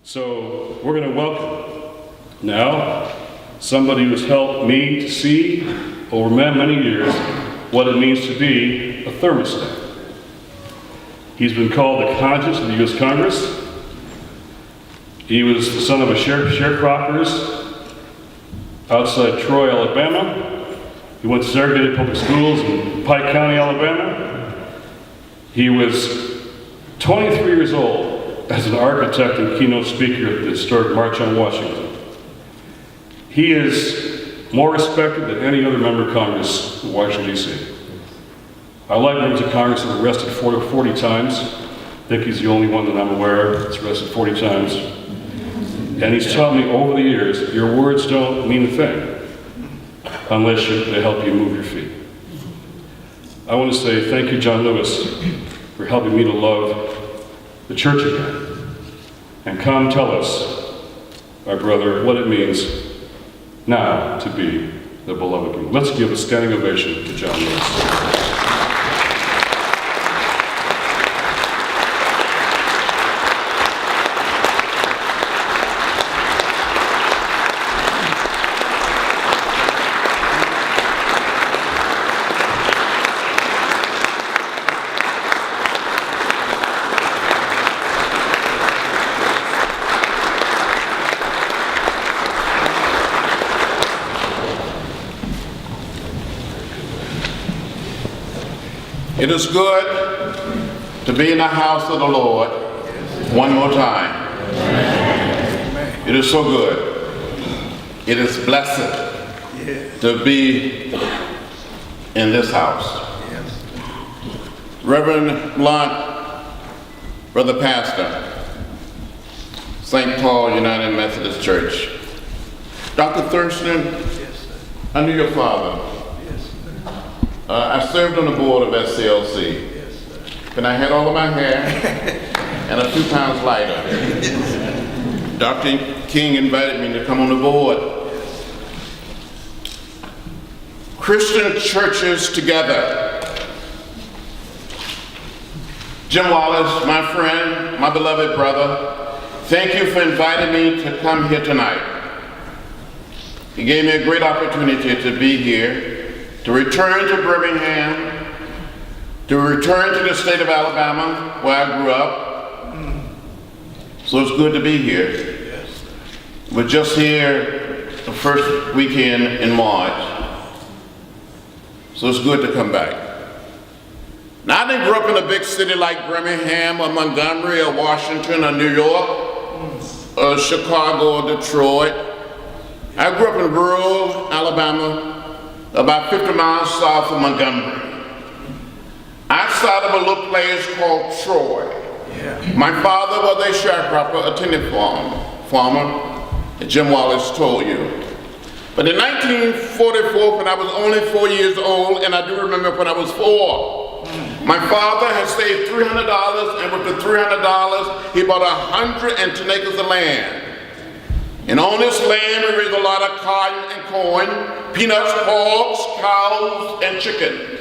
So we're going to welcome now somebody who's helped me to see over many years what it means to be a thermostat. He's been called the conscience of the U.S. Congress. He was the son of a sharecroppers outside Troy, Alabama. He went to segregated public schools in Pike County, Alabama. He was 23 years old as an architect and keynote speaker at the historic March on Washington. He is more respected than any other member of Congress in Washington, D.C. I like members of Congress that are arrested 40 times. I think he's the only one that I'm aware of that's arrested 40 times. And he's taught me over the years, your words don't mean a thing unless they help you move your feet. I want to say thank you, John Lewis, for helping me to love the church again. And come tell us, our brother, what it means now to be the beloved King. Let's give a standing ovation to John Lewis. It is good to be in the house of the Lord one more time. It is so good. It is blessed to be in this house. Reverend Blunt, Brother Pastor, St. Paul United Methodist Church. Dr. Thurston, I knew your father. I served on the board of SCLC, and I had all of my hair and a few pounds lighter. Dr. King invited me to come on the board. Christian churches together. Jim Wallace, my friend, my beloved brother, thank you for inviting me to come here tonight. He gave me a great opportunity to be here, to return to Birmingham, to return to the state of Alabama, where I grew up. So it's good to be here. We're just here the first weekend in March. So it's good to come back. Now, I didn't grow up in a big city like Birmingham or Montgomery or Washington or New York or Chicago or Detroit. I grew up in rural Alabama, about 50 miles south of Montgomery, outside of a little place called Troy. My father was a sharecropper, a tenant farmer, as Jim Wallace told you. But in 1944, when I was only 4 years old, and I do remember when I was 4, my father had saved $300, and with the $300, he bought 110 acres of land. And on this land, we raised a lot of cotton and corn, peanuts, hogs, cows, and chickens.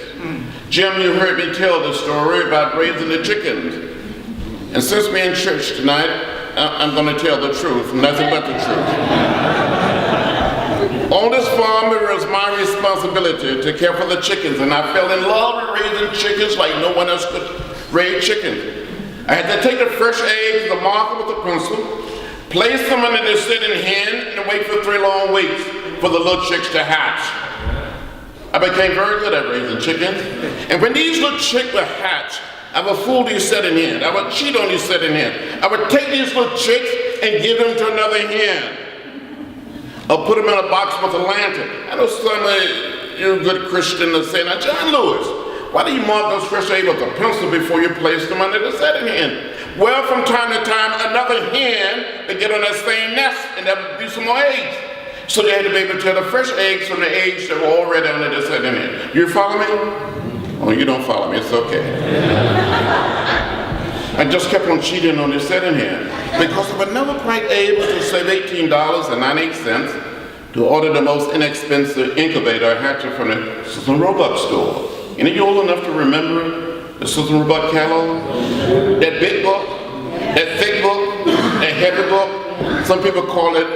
Jim, you heard me tell the story about raising the chickens. And since we're in church tonight, I'm going to tell the truth, nothing but the truth. On this farm, it was my responsibility to care for the chickens, and I fell in love with raising chickens like no one else could raise chickens. I had to take the fresh eggs, the marker with the pencil, place them under the sitting hen, and wait for 3 long weeks for the little chicks to hatch. I became very good at raising chickens. And when these little chicks would hatch, I would fool these sitting hens. I would cheat on these sitting hens. I would take these little chicks and give them to another hen. Or put them in a box with a lantern. I know some of you good Christians are saying, now John Lewis, why do you mark those fresh eggs with a pencil before you place them under the setting hen? Well, from time to time, another hen would get on that same nest and there would be some more eggs. So they had to be able to tell the fresh eggs from the eggs that were already under the setting hen. You follow me? Oh, you don't follow me, it's okay. I just kept on cheating on this setting hen because I was never quite able to save $18.98 to order the most inexpensive incubator hatcher from the Susan Roebuck store. Any of you old enough to remember the Susan Roebuck catalog? That big book? that thick book, that heavy book. Some people call it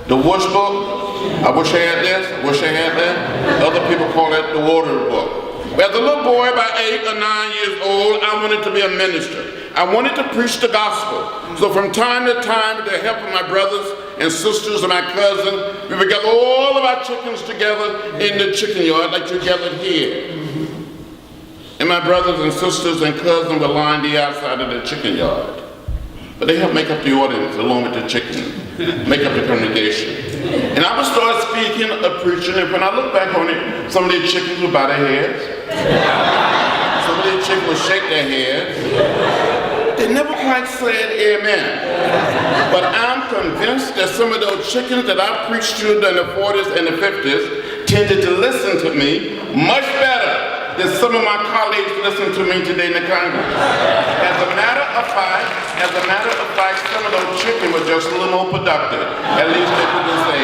the wush book. I wish I had this, I wish I had that. Other people call it the water book. As a little boy, about 8 or 9 years old, I wanted to be a minister. I wanted to preach the gospel. So from time to time, with the help of my brothers and sisters and my cousin, we would gather all of our chickens together in the chicken yard like you gathered here. And my brothers and sisters and cousins would line the outside of the chicken yard. But they helped make up the audience along with the chicken, make up the congregation. And I would start speaking or preaching, and when I look back on it, some of these chickens would bow their heads. Some of these chickens would shake their heads. They never quite said amen. But I'm convinced that some of those chickens that I preached to in the 40s and the 50s tended to listen to me much better than some of my colleagues listen to me today in the Congress. As a matter of fact, some of those chickens were just a little more productive. At least they couldn't say